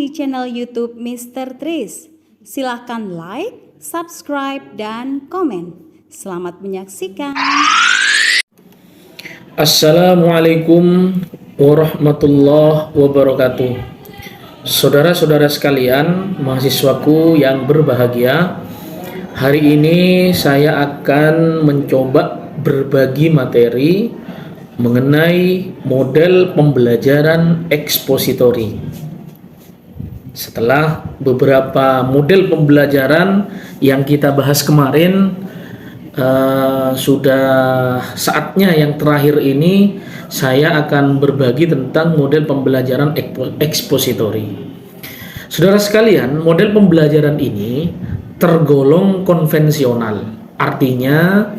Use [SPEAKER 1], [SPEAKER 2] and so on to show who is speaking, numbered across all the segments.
[SPEAKER 1] di channel YouTube Mr. Tris. Silahkan like, subscribe, dan komen. Selamat menyaksikan.
[SPEAKER 2] Assalamualaikum warahmatullahi wabarakatuh. Saudara-saudara sekalian, mahasiswaku yang berbahagia, hari ini saya akan mencoba berbagi materi mengenai model pembelajaran ekspositori. Setelah beberapa model pembelajaran yang kita bahas kemarin, sudah saatnya yang terakhir ini saya akan berbagi tentang model pembelajaran ekspositori. Saudara sekalian, model pembelajaran ini tergolong konvensional, artinya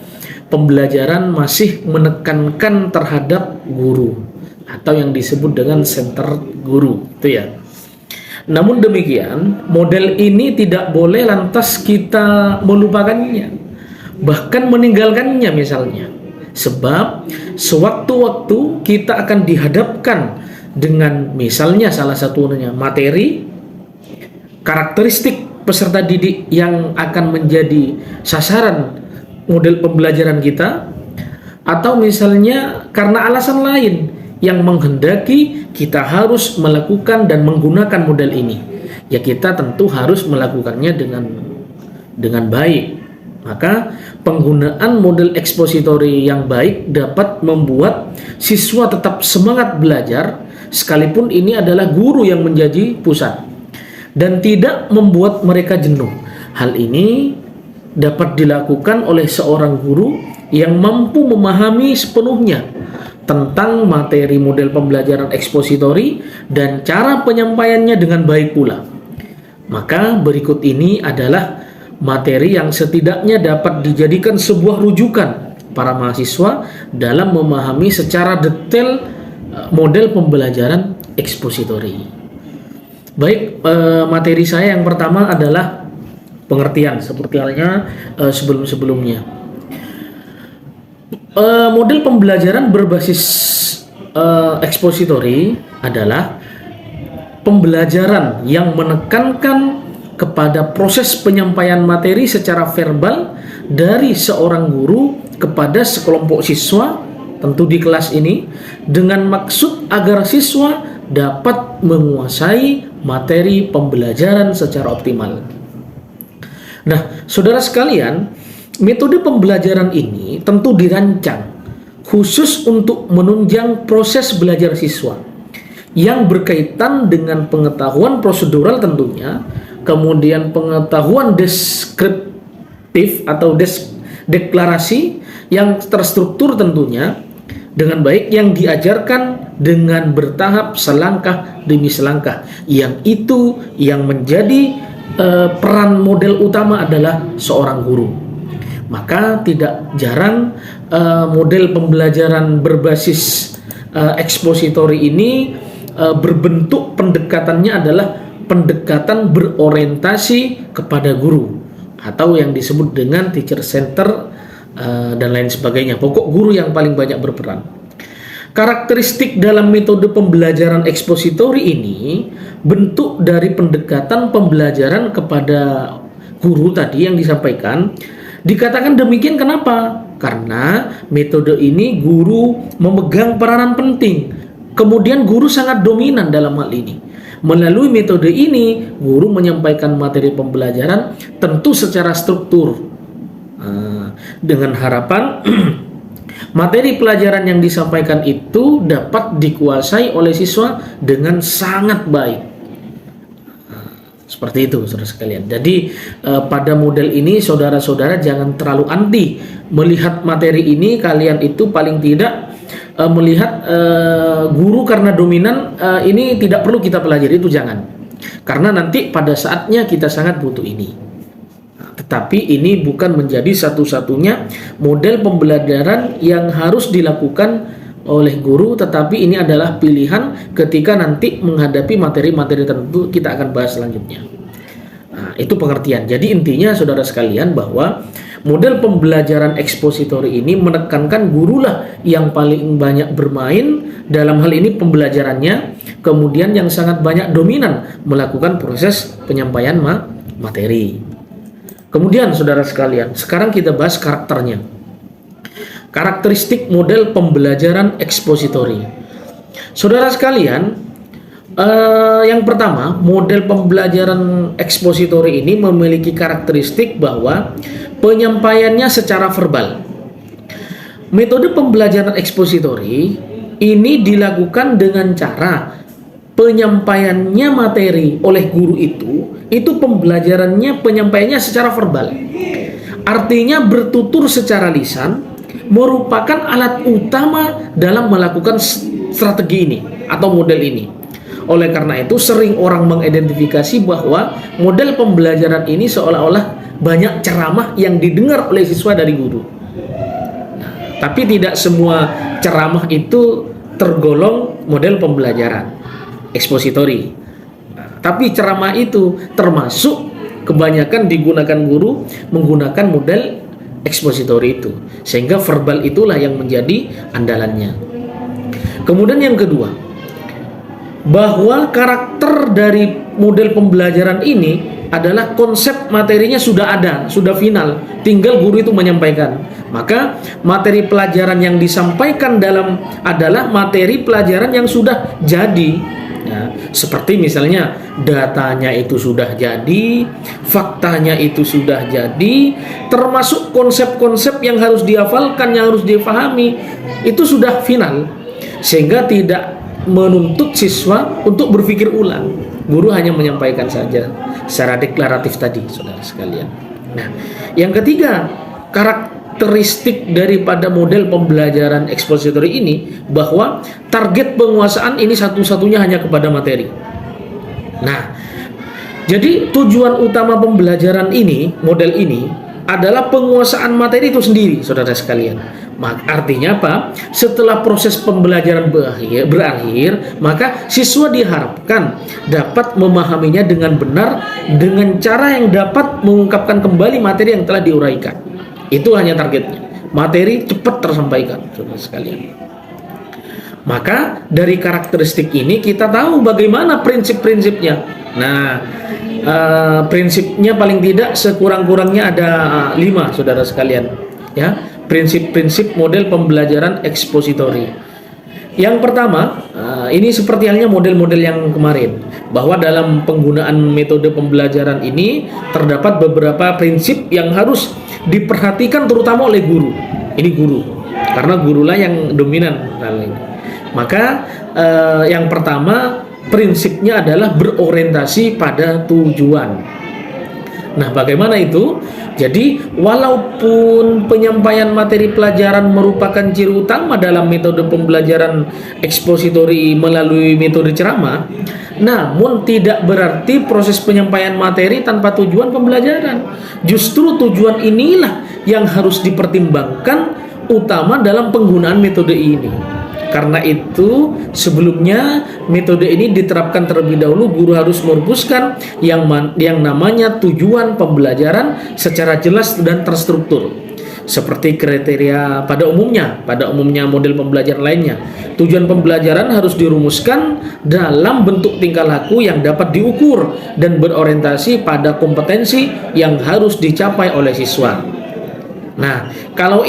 [SPEAKER 2] pembelajaran masih menekankan terhadap guru atau yang disebut dengan center guru, itu ya. Namun demikian, model ini tidak boleh lantas kita melupakannya, bahkan meninggalkannya misalnya. Sebab sewaktu-waktu kita akan dihadapkan dengan misalnya salah satunya materi, karakteristik peserta didik yang akan menjadi sasaran model pembelajaran kita, atau misalnya karena alasan lain yang menghendaki kita harus melakukan dan menggunakan model ini, ya kita tentu harus melakukannya dengan baik. Maka penggunaan model ekspositori yang baik dapat membuat siswa tetap semangat belajar sekalipun ini adalah guru yang menjadi pusat, dan tidak membuat mereka jenuh. Hal ini dapat dilakukan oleh seorang guru yang mampu memahami sepenuhnya tentang materi model pembelajaran ekspositori dan cara penyampaiannya dengan baik pula. Maka berikut ini adalah materi yang setidaknya dapat dijadikan sebuah rujukan para mahasiswa dalam memahami secara detail model pembelajaran ekspositori. Baik, materi saya yang pertama adalah pengertian, seperti halnya sebelum-sebelumnya. Model pembelajaran berbasis ekspositori adalah pembelajaran yang menekankan kepada proses penyampaian materi secara verbal dari seorang guru kepada sekelompok siswa, tentu di kelas ini, dengan maksud agar siswa dapat menguasai materi pembelajaran secara optimal. Nah, saudara sekalian, metode pembelajaran ini tentu dirancang khusus untuk menunjang proses belajar siswa yang berkaitan dengan pengetahuan prosedural tentunya, kemudian pengetahuan deskriptif atau deklarasi yang terstruktur tentunya dengan baik, yang diajarkan dengan bertahap selangkah demi selangkah, yang itu yang menjadi peran model utama adalah seorang guru. Maka tidak jarang model pembelajaran berbasis ekspositori ini berbentuk pendekatannya adalah pendekatan berorientasi kepada guru atau yang disebut dengan teacher center dan lain sebagainya. Pokok guru yang paling banyak berperan. Karakteristik dalam metode pembelajaran ekspositori ini bentuk dari pendekatan pembelajaran kepada guru tadi yang disampaikan. Dikatakan demikian kenapa? Karena metode ini guru memegang peranan penting. Kemudian guru sangat dominan dalam hal ini. Melalui metode ini, guru menyampaikan materi pembelajaran tentu secara struktur, dengan harapan materi pelajaran yang disampaikan itu dapat dikuasai oleh siswa dengan sangat baik. Seperti itu, saudara sekalian. Jadi pada model ini saudara-saudara jangan terlalu anti melihat materi ini. Kalian itu paling tidak melihat guru karena dominan ini tidak perlu kita pelajari, itu jangan. Karena nanti pada saatnya kita sangat butuh ini. Tetapi ini bukan menjadi satu-satunya model pembelajaran yang harus dilakukan oleh guru, tetapi ini adalah pilihan ketika nanti menghadapi materi-materi tertentu, kita akan bahas selanjutnya. Nah, itu pengertian. Jadi intinya saudara sekalian bahwa Model pembelajaran ekspositori ini menekankan gurulah yang paling banyak bermain dalam hal ini pembelajarannya, kemudian yang sangat banyak dominan melakukan proses penyampaian materi. Kemudian saudara sekalian, sekarang kita bahas karakternya. Karakteristik model pembelajaran ekspositori. Saudara sekalian, yang pertama, model pembelajaran ekspositori ini memiliki karakteristik bahwa penyampaiannya secara verbal. Metode pembelajaran ekspositori ini dilakukan dengan cara penyampaiannya materi oleh guru itu penyampaiannya secara verbal. Artinya bertutur secara lisan merupakan alat utama dalam melakukan strategi ini atau model ini. Oleh karena itu sering orang mengidentifikasi bahwa model pembelajaran ini seolah-olah banyak ceramah yang didengar oleh siswa dari guru. Tapi tidak semua ceramah itu tergolong model pembelajaran ekspositori. Tapi ceramah itu termasuk kebanyakan digunakan guru menggunakan model ekspositori itu. Sehingga verbal itulah yang menjadi andalannya. Kemudian yang kedua, bahwa karakter dari model pembelajaran ini adalah konsep materinya sudah ada, sudah final, tinggal guru itu menyampaikan. Maka materi pelajaran yang disampaikan adalah materi pelajaran yang sudah jadi. Ya, seperti misalnya datanya itu sudah jadi, faktanya itu sudah jadi, termasuk konsep-konsep yang harus dihafalkan, yang harus dipahami, itu sudah final. Sehingga tidak menuntut siswa untuk berpikir ulang. Guru hanya menyampaikan saja secara deklaratif tadi, saudara sekalian. Nah, yang ketiga, karakteristik daripada model pembelajaran ekspositori ini bahwa target penguasaan ini satu-satunya hanya kepada materi. Nah, jadi tujuan utama pembelajaran ini, model ini adalah penguasaan materi itu sendiri, saudara sekalian. Artinya apa? Setelah proses pembelajaran berakhir, maka siswa diharapkan dapat memahaminya dengan benar dengan cara yang dapat mengungkapkan kembali materi yang telah diuraikan. Itu hanya targetnya. Materi cepat tersampaikan, saudara sekalian. Maka dari karakteristik ini kita tahu bagaimana prinsip-prinsipnya. Nah, prinsipnya paling tidak sekurang-kurangnya ada 5, saudara sekalian. Ya. Prinsip-prinsip model pembelajaran ekspositori. Yang pertama, ini seperti halnya model-model yang kemarin, bahwa dalam penggunaan metode pembelajaran ini terdapat beberapa prinsip yang harus diperhatikan terutama oleh guru. Ini guru, karena gurulah yang dominan hal ini. Maka yang pertama prinsipnya adalah berorientasi pada tujuan. Nah, bagaimana itu? Jadi, walaupun penyampaian materi pelajaran merupakan ciri utama dalam metode pembelajaran ekspositori melalui metode ceramah, namun tidak berarti proses penyampaian materi tanpa tujuan pembelajaran. Justru tujuan inilah yang harus dipertimbangkan utama dalam penggunaan metode ini. Karena itu sebelumnya metode ini diterapkan terlebih dahulu, guru harus merumuskan yang namanya tujuan pembelajaran secara jelas dan terstruktur. Seperti kriteria pada umumnya model pembelajaran lainnya. Tujuan pembelajaran harus dirumuskan dalam bentuk tingkah laku yang dapat diukur dan berorientasi pada kompetensi yang harus dicapai oleh siswa. Nah, kalau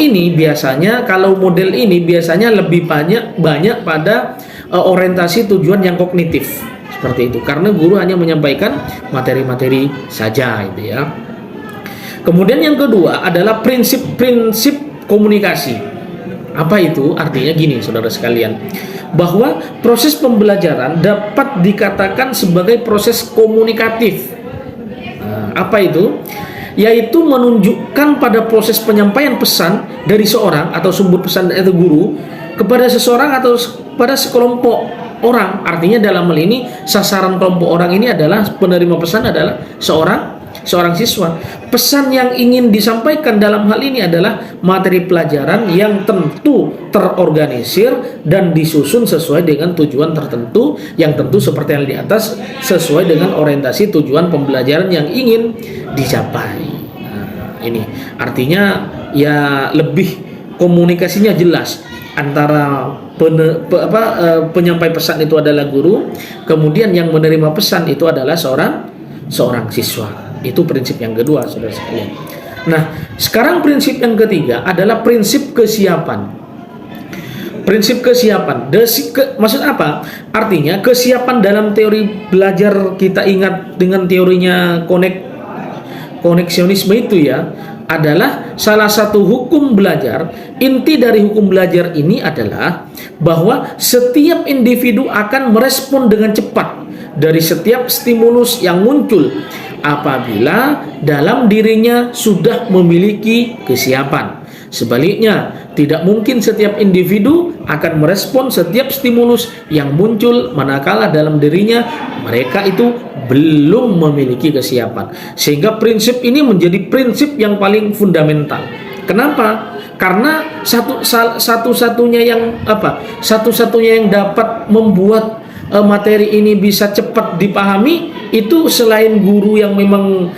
[SPEAKER 2] model ini biasanya lebih banyak pada orientasi tujuan yang kognitif seperti itu, karena guru hanya menyampaikan materi-materi saja, itu ya. Kemudian yang kedua adalah prinsip-prinsip komunikasi. Apa itu? Artinya gini, saudara sekalian, bahwa proses pembelajaran dapat dikatakan sebagai proses komunikatif. Nah, apa itu? Yaitu menunjukkan pada proses penyampaian pesan dari seorang atau sumber pesan itu guru kepada seseorang atau pada sekelompok orang. Artinya dalam hal ini sasaran kelompok orang ini adalah penerima pesan adalah seorang siswa. Pesan yang ingin disampaikan dalam hal ini adalah materi pelajaran yang tentu terorganisir dan disusun sesuai dengan tujuan tertentu yang tentu seperti yang di atas sesuai dengan orientasi tujuan pembelajaran yang ingin dicapai. Nah, Ini artinya ya lebih komunikasinya jelas antara penyampai pesan itu adalah guru, kemudian yang menerima pesan itu adalah seorang siswa. Itu prinsip yang kedua, saudara sekalian. Nah, sekarang prinsip yang ketiga adalah prinsip kesiapan. Prinsip kesiapan, maksud apa? Artinya kesiapan dalam teori belajar, kita ingat dengan teorinya koneksionisme itu ya, adalah salah satu hukum belajar. Inti dari hukum belajar ini adalah bahwa setiap individu akan merespon dengan cepat dari setiap stimulus yang muncul apabila dalam dirinya sudah memiliki kesiapan. Sebaliknya, tidak mungkin setiap individu akan merespon setiap stimulus yang muncul manakala dalam dirinya mereka itu belum memiliki kesiapan. Sehingga prinsip ini menjadi prinsip yang paling fundamental. Kenapa? Karena satu-satunya yang dapat membuat materi ini bisa cepat dipahami itu selain guru yang memang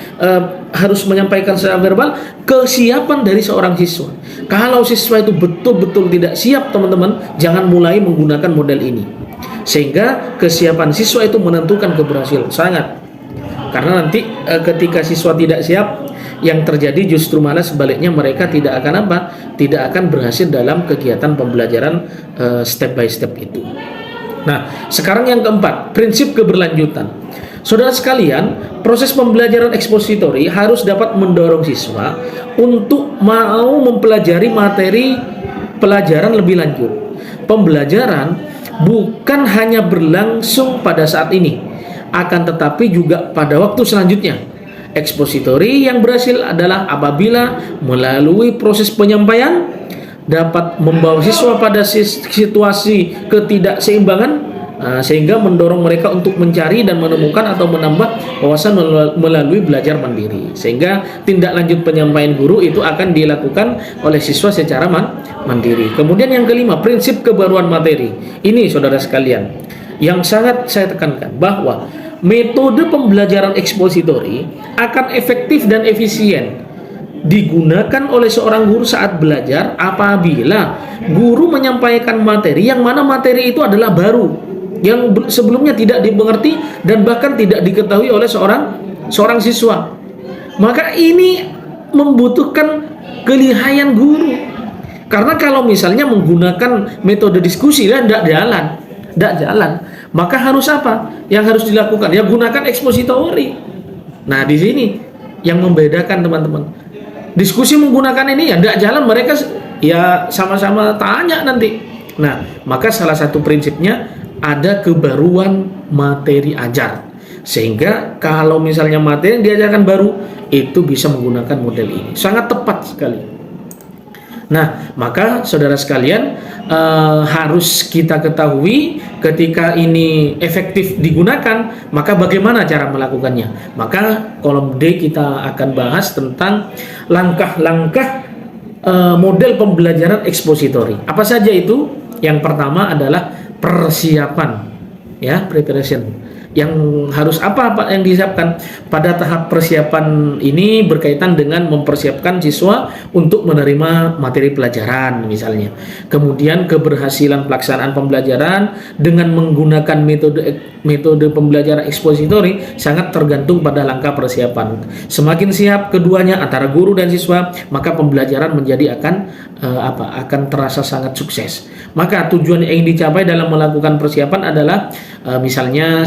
[SPEAKER 2] harus menyampaikan secara verbal, kesiapan dari seorang siswa. Kalau siswa itu betul-betul tidak siap, teman-teman, jangan mulai menggunakan model ini. Sehingga kesiapan siswa itu menentukan keberhasilan sangat. Karena nanti ketika siswa tidak siap, yang terjadi justru malah sebaliknya, mereka tidak akan berhasil dalam kegiatan pembelajaran step by step itu. Nah, sekarang yang keempat, prinsip keberlanjutan. Saudara sekalian, proses pembelajaran ekspositori harus dapat mendorong siswa untuk mau mempelajari materi pelajaran lebih lanjut. Pembelajaran bukan hanya berlangsung pada saat ini, akan tetapi juga pada waktu selanjutnya. Ekspositori yang berhasil adalah apabila melalui proses penyampaian dapat membawa siswa pada situasi ketidakseimbangan, sehingga mendorong mereka untuk mencari dan menemukan atau menambah wawasan melalui belajar mandiri. Sehingga tindak lanjut penyampaian guru itu akan dilakukan oleh siswa secara mandiri. Kemudian yang kelima, prinsip kebaruan materi. Ini saudara sekalian, yang sangat saya tekankan bahwa metode pembelajaran ekspositori akan efektif dan efisien digunakan oleh seorang guru saat belajar apabila guru menyampaikan materi yang mana materi itu adalah baru, yang sebelumnya tidak dimengerti dan bahkan tidak diketahui oleh seorang siswa. Maka ini membutuhkan kelihayan guru. Karena kalau misalnya menggunakan metode diskusi dan tidak jalan, maka harus apa? Yang harus dilakukan? Ya gunakan ekspositori. Nah, di sini yang membedakan, teman-teman. Diskusi menggunakan ini ya tidak jalan, mereka ya sama-sama tanya nanti. Nah, maka salah satu prinsipnya ada kebaruan materi ajar, sehingga kalau misalnya materi yang diajarkan baru itu bisa menggunakan model ini, sangat tepat sekali. Nah, maka saudara sekalian, harus kita ketahui ketika ini efektif digunakan, maka bagaimana cara melakukannya. Maka kolom D kita akan bahas tentang langkah-langkah model pembelajaran ekspositori. Apa saja itu? Yang pertama adalah persiapan, ya, preparation. Yang harus apa yang disiapkan pada tahap persiapan ini berkaitan dengan mempersiapkan siswa untuk menerima materi pelajaran misalnya. Kemudian keberhasilan pelaksanaan pembelajaran dengan menggunakan metode pembelajaran ekspositori sangat tergantung pada langkah persiapan. Semakin siap keduanya antara guru dan siswa, maka pembelajaran menjadi akan terasa sangat sukses. Maka tujuan yang dicapai dalam melakukan persiapan adalah misalnya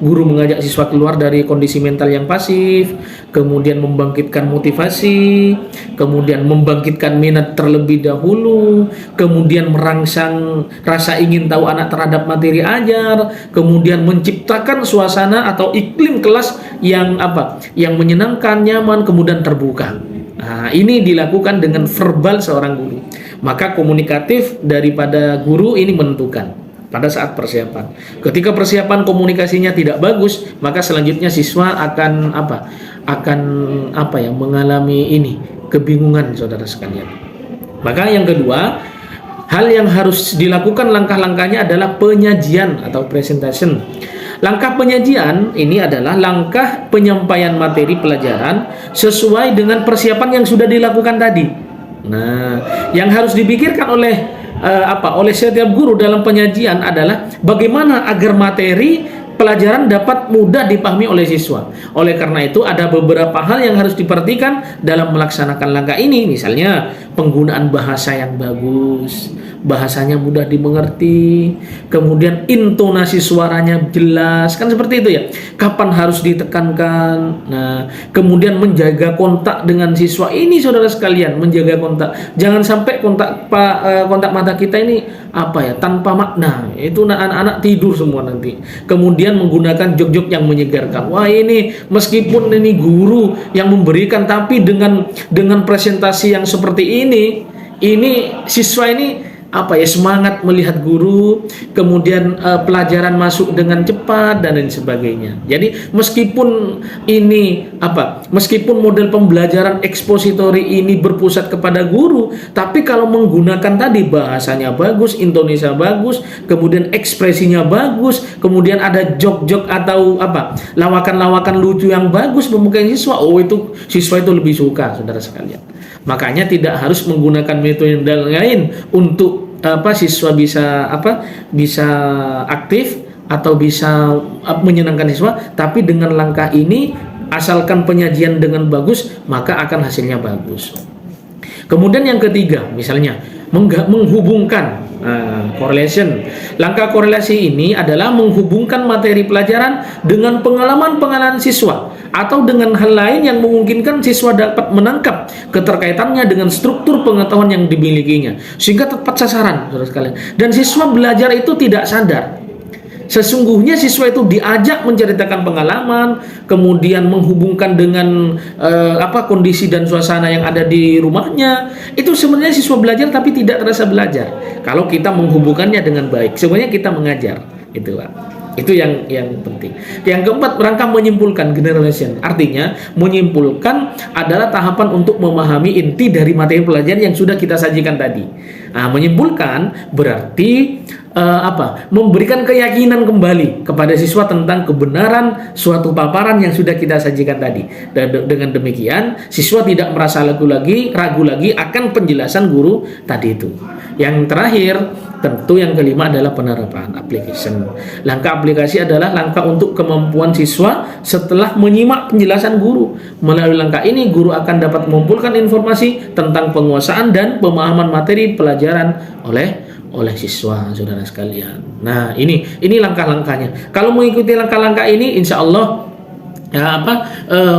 [SPEAKER 2] guru mengajak siswa keluar dari kondisi mental yang pasif, kemudian membangkitkan motivasi, kemudian membangkitkan minat terlebih dahulu, kemudian merangsang rasa ingin tahu anak terhadap materi ajar, kemudian menciptakan suasana atau iklim kelas yang menyenangkan, nyaman, kemudian terbuka. Nah, ini dilakukan dengan verbal seorang guru. Maka komunikatif daripada guru ini menentukan pada saat persiapan. Ketika persiapan komunikasinya tidak bagus, maka selanjutnya siswa akan mengalami kebingungan, saudara sekalian. Maka yang kedua, hal yang harus dilakukan langkah-langkahnya adalah penyajian atau presentation. Langkah penyajian ini adalah langkah penyampaian materi pelajaran sesuai dengan persiapan yang sudah dilakukan tadi. Nah, yang harus dipikirkan oleh setiap guru dalam penyajian adalah bagaimana agar materi pelajaran dapat mudah dipahami oleh siswa. Oleh karena itu ada beberapa hal yang harus diperhatikan dalam melaksanakan langkah ini. Misalnya penggunaan bahasa yang bagus, bahasanya mudah dimengerti, kemudian intonasi suaranya jelas, kan seperti itu ya. Kapan harus ditekankan. Nah, kemudian menjaga kontak dengan siswa ini, saudara sekalian, menjaga kontak. Jangan sampai kontak mata kita ini tanpa makna. Itu anak-anak tidur semua nanti. Kemudian menggunakan jok-jok yang menyegarkan. Wah, ini meskipun ini guru yang memberikan, tapi dengan presentasi yang seperti ini siswa ini semangat melihat guru, kemudian pelajaran masuk dengan cepat dan lain sebagainya. Jadi meskipun model pembelajaran ekspositori ini berpusat kepada guru, tapi kalau menggunakan tadi bahasanya bagus, intonasi bagus, kemudian ekspresinya bagus, kemudian ada jok-jok atau lawakan-lawakan lucu yang bagus memukai siswa, itu siswa itu lebih suka, saudara sekalian. Makanya tidak harus menggunakan metode lain untuk siswa bisa aktif atau bisa menyenangkan siswa, tapi dengan langkah ini asalkan penyajian dengan bagus maka akan hasilnya bagus. Kemudian yang ketiga, misalnya menghubungkan correlation. Langkah korelasi ini adalah menghubungkan materi pelajaran dengan pengalaman siswa atau dengan hal lain yang memungkinkan siswa dapat menangkap keterkaitannya dengan struktur pengetahuan yang dimilikinya sehingga tepat sasaran, saudara sekalian. Dan siswa belajar itu tidak sadar. Sesungguhnya siswa itu diajak menceritakan pengalaman, kemudian menghubungkan dengan kondisi dan suasana yang ada di rumahnya. Itu sebenarnya siswa belajar tapi tidak terasa belajar. Kalau kita menghubungkannya dengan baik, sebenarnya kita mengajar. Itu Pak. Itu yang penting. Yang keempat, rangka menyimpulkan, generalization. Artinya menyimpulkan adalah tahapan untuk memahami inti dari materi pelajaran yang sudah kita sajikan tadi. Menyimpulkan berarti memberikan keyakinan kembali kepada siswa tentang kebenaran suatu paparan yang sudah kita sajikan tadi. Dan dengan demikian siswa tidak merasa ragu lagi akan penjelasan guru tadi itu. Yang terakhir, tentu yang kelima adalah penerapan, application. Langkah aplikasi adalah langkah untuk kemampuan siswa setelah menyimak penjelasan guru. Melalui langkah ini guru akan dapat mengumpulkan informasi tentang penguasaan dan pemahaman materi pelajaran oleh siswa, saudara sekalian. Nah, ini langkah-langkahnya. Kalau mengikuti langkah-langkah ini, insya Allah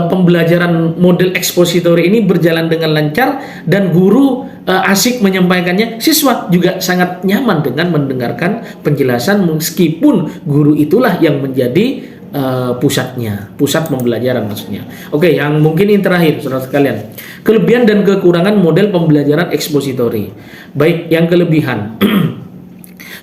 [SPEAKER 2] pembelajaran model ekspositori ini berjalan dengan lancar dan guru asik menyampaikannya. Siswa juga sangat nyaman dengan mendengarkan penjelasan meskipun guru itulah yang menjadi pusat pembelajaran maksudnya. Oke, yang mungkin ini terakhir, saudara sekalian. Kelebihan dan kekurangan model pembelajaran ekspositori. Baik, yang kelebihan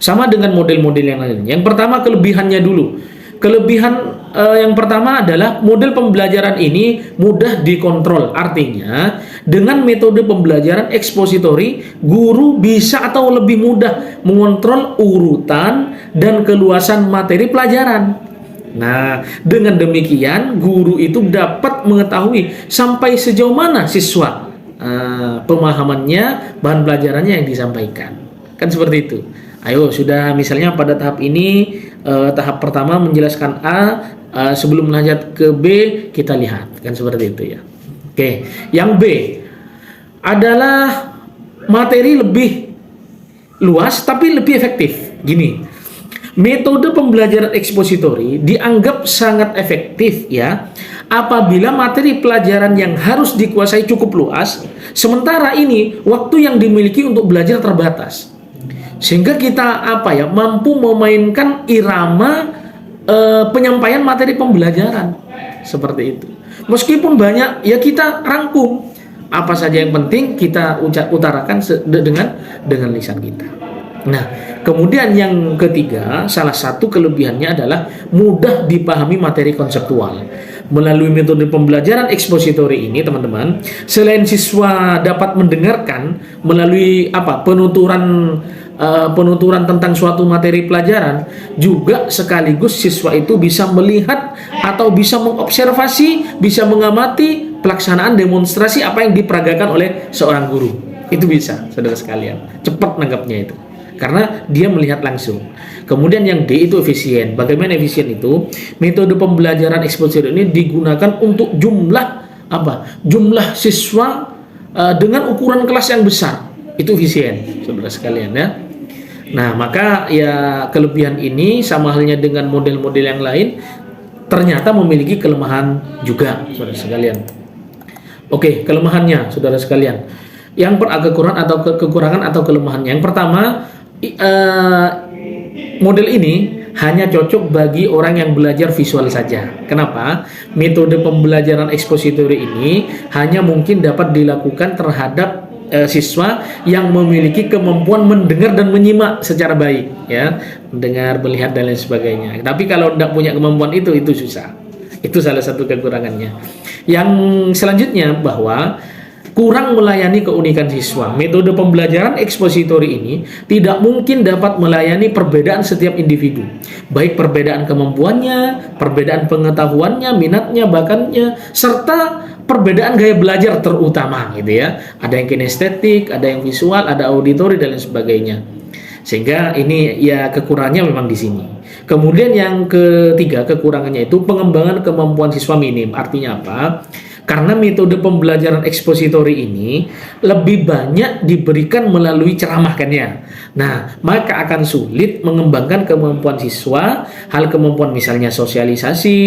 [SPEAKER 2] sama dengan model-model yang lain. Yang pertama, kelebihannya dulu. Kelebihan yang pertama adalah model pembelajaran ini mudah dikontrol. Artinya, dengan metode pembelajaran ekspositori, guru bisa atau lebih mudah mengontrol urutan dan keluasan materi pelajaran. Nah, dengan demikian guru itu dapat mengetahui sampai sejauh mana siswa pemahamannya, bahan pelajarannya yang disampaikan. Kan seperti itu. Ayo, sudah misalnya pada tahap ini, tahap pertama menjelaskan A, sebelum lanjut ke B, kita lihat. Kan seperti itu ya. Oke, yang B adalah materi lebih luas tapi lebih efektif. Gini, metode pembelajaran ekspositori dianggap sangat efektif ya apabila materi pelajaran yang harus dikuasai cukup luas, sementara ini waktu yang dimiliki untuk belajar terbatas. Sehingga kita mampu memainkan irama penyampaian materi pembelajaran seperti itu. Meskipun banyak, ya kita rangkum apa saja yang penting kita utarakan dengan lisan kita. Nah, kemudian yang ketiga, salah satu kelebihannya adalah mudah dipahami materi konseptual. Melalui metode pembelajaran ekspositori ini, teman-teman, selain siswa dapat mendengarkan melalui penuturan penuturan tentang suatu materi pelajaran, juga sekaligus siswa itu bisa melihat atau bisa mengobservasi, bisa mengamati pelaksanaan demonstrasi apa yang diperagakan oleh seorang guru. Itu bisa, saudara sekalian. Cepat nanggapnya itu, karena dia melihat langsung. Kemudian yang D itu efisien. Bagaimana efisien itu? Metode pembelajaran eksposur ini digunakan untuk jumlah siswa dengan ukuran kelas yang besar. Itu efisien, saudara sekalian ya. Nah, maka ya kelebihan ini sama halnya dengan model-model yang lain ternyata memiliki kelemahan juga, saudara sekalian. Oke, kelemahannya, saudara sekalian. Yang kekurangan atau kelemahannya. Yang pertama, model ini hanya cocok bagi orang yang belajar visual saja. Kenapa? Metode pembelajaran ekspositori ini hanya mungkin dapat dilakukan terhadap siswa yang memiliki kemampuan mendengar dan menyimak secara baik, ya, mendengar, melihat dan lain sebagainya. Tapi kalau tidak punya kemampuan itu susah. Itu salah satu kekurangannya. Yang selanjutnya bahwa kurang melayani keunikan siswa. Metode pembelajaran ekspositori ini tidak mungkin dapat melayani perbedaan setiap individu, baik perbedaan kemampuannya, perbedaan pengetahuannya, minatnya, bakatnya, serta perbedaan gaya belajar terutama, gitu ya. Ada yang kinestetik, ada yang visual, ada auditori dan lain sebagainya. Sehingga ini ya kekurangannya memang di sini. Kemudian yang ketiga, kekurangannya itu pengembangan kemampuan siswa minim. Artinya apa? Karena metode pembelajaran ekspositori ini lebih banyak diberikan melalui ceramah kan ya. Nah, maka akan sulit mengembangkan kemampuan siswa, hal kemampuan misalnya sosialisasi,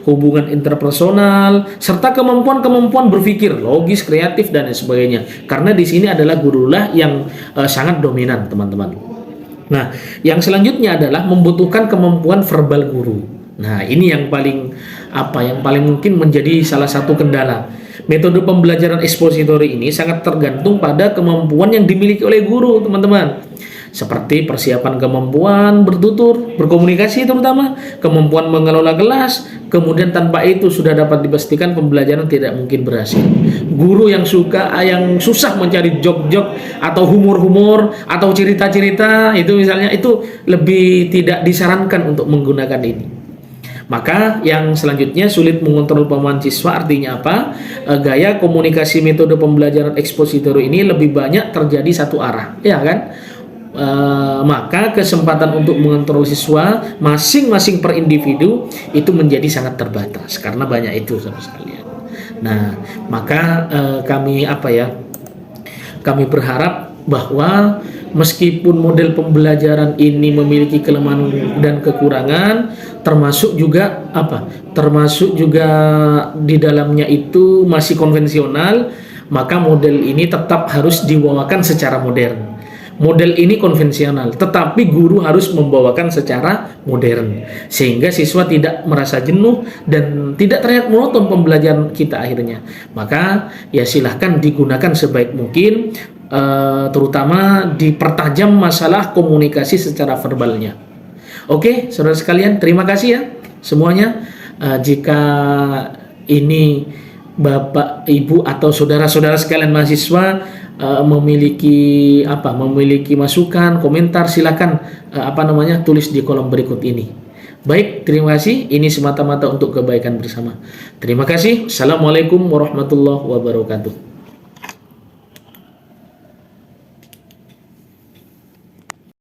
[SPEAKER 2] hubungan interpersonal, serta kemampuan-kemampuan berpikir, logis, kreatif dan sebagainya. Karena di sini adalah gurulah yang sangat dominan, teman-teman. Nah, yang selanjutnya adalah membutuhkan kemampuan verbal guru. Nah, ini yang paling mungkin menjadi salah satu kendala. Metode pembelajaran ekspositori ini sangat tergantung pada kemampuan yang dimiliki oleh guru, teman-teman. Seperti persiapan kemampuan bertutur, berkomunikasi terutama, kemampuan mengelola kelas, kemudian tanpa itu sudah dapat dipastikan pembelajaran tidak mungkin berhasil. Guru yang susah mencari jok-jok atau humor-humor atau cerita-cerita itu misalnya, itu lebih tidak disarankan untuk menggunakan ini. Maka yang selanjutnya sulit mengontrol pemahaman siswa, artinya apa? Gaya komunikasi metode pembelajaran ekspositori ini lebih banyak terjadi satu arah, ya kan? Maka kesempatan untuk mengontrol siswa masing-masing per individu itu menjadi sangat terbatas karena banyak itu, saudara sekalian. Nah, maka kami berharap bahwa meskipun model pembelajaran ini memiliki kelemahan dan kekurangan, termasuk juga di dalamnya itu masih konvensional, maka model ini tetap harus dibawakan secara modern. Model ini konvensional, tetapi guru harus membawakan secara modern, sehingga siswa tidak merasa jenuh dan tidak terlihat monoton pembelajaran kita akhirnya. Maka ya silahkan digunakan sebaik mungkin, terutama dipertajam masalah komunikasi secara verbalnya. Oke, saudara sekalian, terima kasih ya semuanya. Jika ini Bapak, Ibu atau saudara-saudara sekalian mahasiswa memiliki masukan, komentar, silakan tulis di kolom berikut ini. Baik, terima kasih. Ini semata-mata untuk kebaikan bersama. Terima kasih. Assalamualaikum warahmatullahi wabarakatuh.